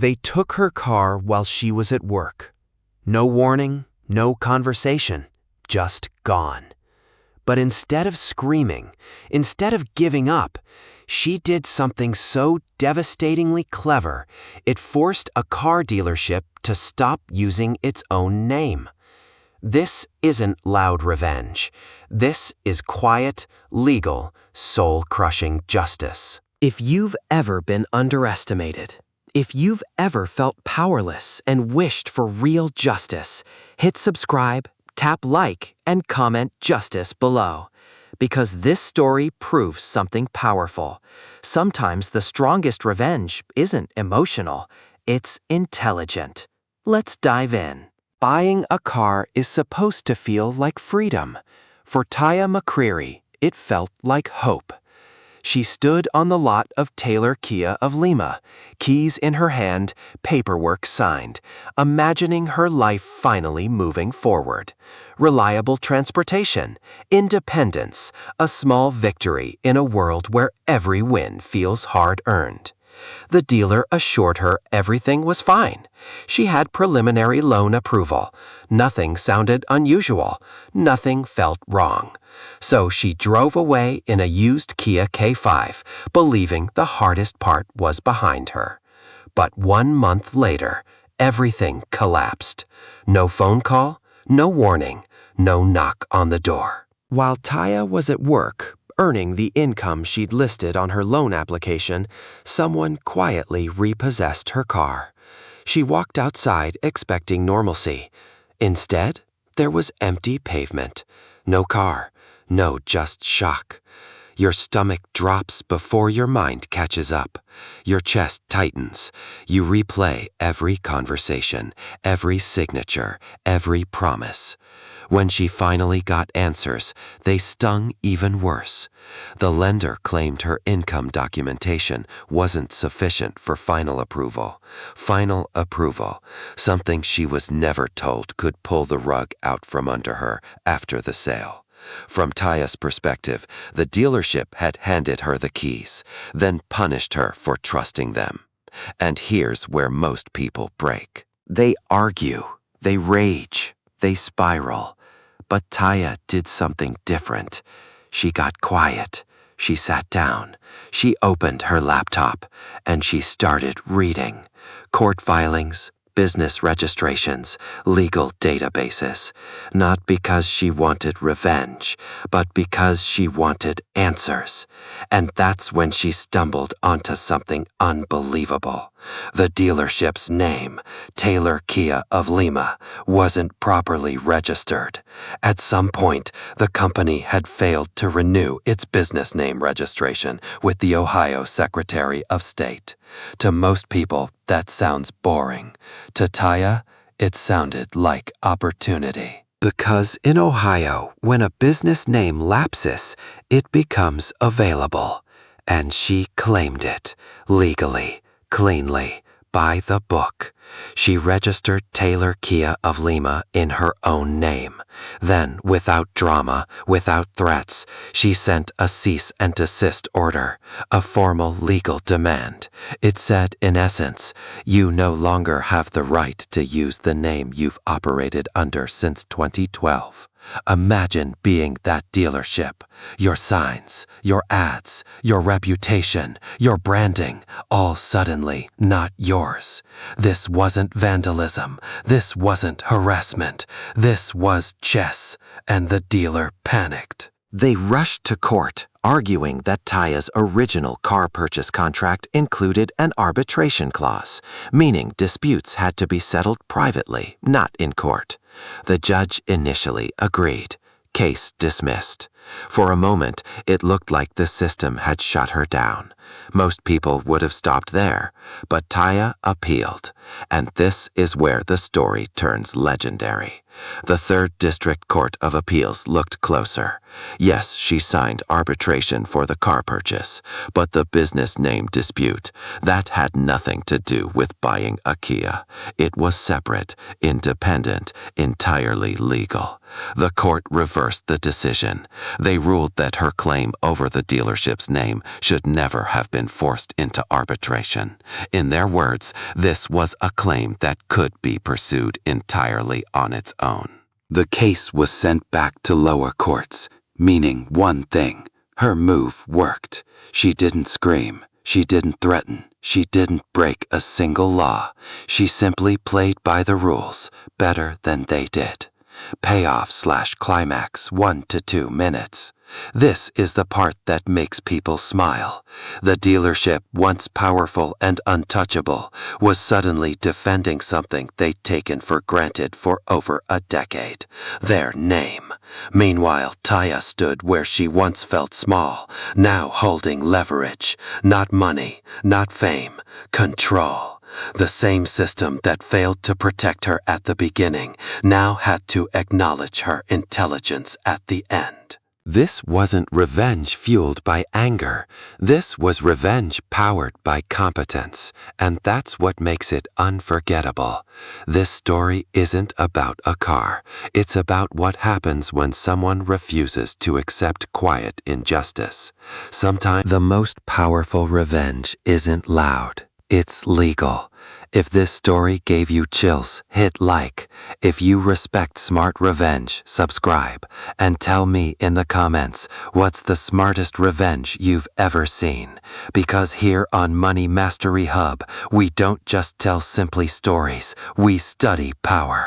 They took her car while she was at work. No warning, no conversation, just gone. But instead of screaming, instead of giving up, she did something so devastatingly clever, it forced a car dealership to stop using its own name. This isn't loud revenge. This is quiet, legal, soul-crushing justice. If you've ever been underestimated, if you've ever felt powerless and wished for real justice, hit subscribe, tap like, and comment justice below. Because this story proves something powerful. Sometimes the strongest revenge isn't emotional, it's intelligent. Let's dive in. Buying a car is supposed to feel like freedom. For Taya McCreary, it felt like hope. She stood on the lot of Taylor Kia of Lima, keys in her hand, paperwork signed, imagining her life finally moving forward. Reliable transportation, independence, a small victory in a world where every win feels hard-earned. The dealer assured her everything was fine. She had preliminary loan approval. Nothing sounded unusual. Nothing felt wrong. So she drove away in a used Kia K5, believing the hardest part was behind her. But 1 month later, everything collapsed. No phone call, no warning, no knock on the door. While Taya was at work, earning the income she'd listed on her loan application, someone quietly repossessed her car. She walked outside expecting normalcy. Instead, there was empty pavement. No car, no just shock. Your stomach drops before your mind catches up. Your chest tightens. You replay every conversation, every signature, every promise. When she finally got answers, they stung even worse. The lender claimed her income documentation wasn't sufficient for final approval. Final approval, something she was never told could pull the rug out from under her after the sale. From Taya's perspective, the dealership had handed her the keys, then punished her for trusting them. And here's where most people break. They argue, they rage, they spiral. But Taya did something different. She got quiet. She sat down. She opened her laptop, and she started reading. Court filings, business registrations, legal databases. Not because she wanted revenge, but because she wanted answers. And that's when she stumbled onto something unbelievable. The dealership's name, Taylor Kia of Lima, wasn't properly registered. At some point, the company had failed to renew its business name registration with the Ohio Secretary of State. To most people, that sounds boring. To Taya, it sounded like opportunity. Because in Ohio, when a business name lapses, it becomes available. And she claimed it, legally, cleanly, by the book. She registered Taylor Kia of Lima in her own name. Then, without drama, without threats, she sent a cease and desist order, a formal legal demand. It said, in essence, you no longer have the right to use the name you've operated under since 2012. Imagine being that dealership. Your signs, your ads, your reputation, your branding, all suddenly not yours. This wasn't vandalism. This wasn't harassment. This was chess, and the dealer panicked. They rushed to court, arguing that Taya's original car purchase contract included an arbitration clause, meaning disputes had to be settled privately, not in court. The judge initially agreed. Case dismissed. For a moment, it looked like the system had shut her down. Most people would have stopped there, but Taya appealed. And this is where the story turns legendary. The 3rd District Court of Appeals looked closer. Yes, she signed arbitration for the car purchase, but the business name dispute, that had nothing to do with buying a Kia. It was separate, independent, entirely legal. The court reversed the decision. They ruled that her claim over the dealership's name should never have have been forced into arbitration. In their words, this was a claim that could be pursued entirely on its own. The case was sent back to lower courts, meaning one thing: her move worked. She didn't scream. She didn't threaten. She didn't break a single law. She simply played by the rules better than they did. Payoff/climax 1 to 2 minutes. This is the part that makes people smile. The dealership, once powerful and untouchable, was suddenly defending something they'd taken for granted for over a decade: their name. Meanwhile, Taya stood where she once felt small, now holding leverage. Not money, not fame, control. The same system that failed to protect her at the beginning now had to acknowledge her intelligence at the end. This wasn't revenge fueled by anger. This was revenge powered by competence, and that's what makes it unforgettable. This story isn't about a car. It's about what happens when someone refuses to accept quiet injustice. Sometimes the most powerful revenge isn't loud. It's legal. If this story gave you chills, hit like. If you respect smart revenge, subscribe. And tell me in the comments, what's the smartest revenge you've ever seen? Because here on Money Mastery Hub, we don't just tell simply stories, we study power.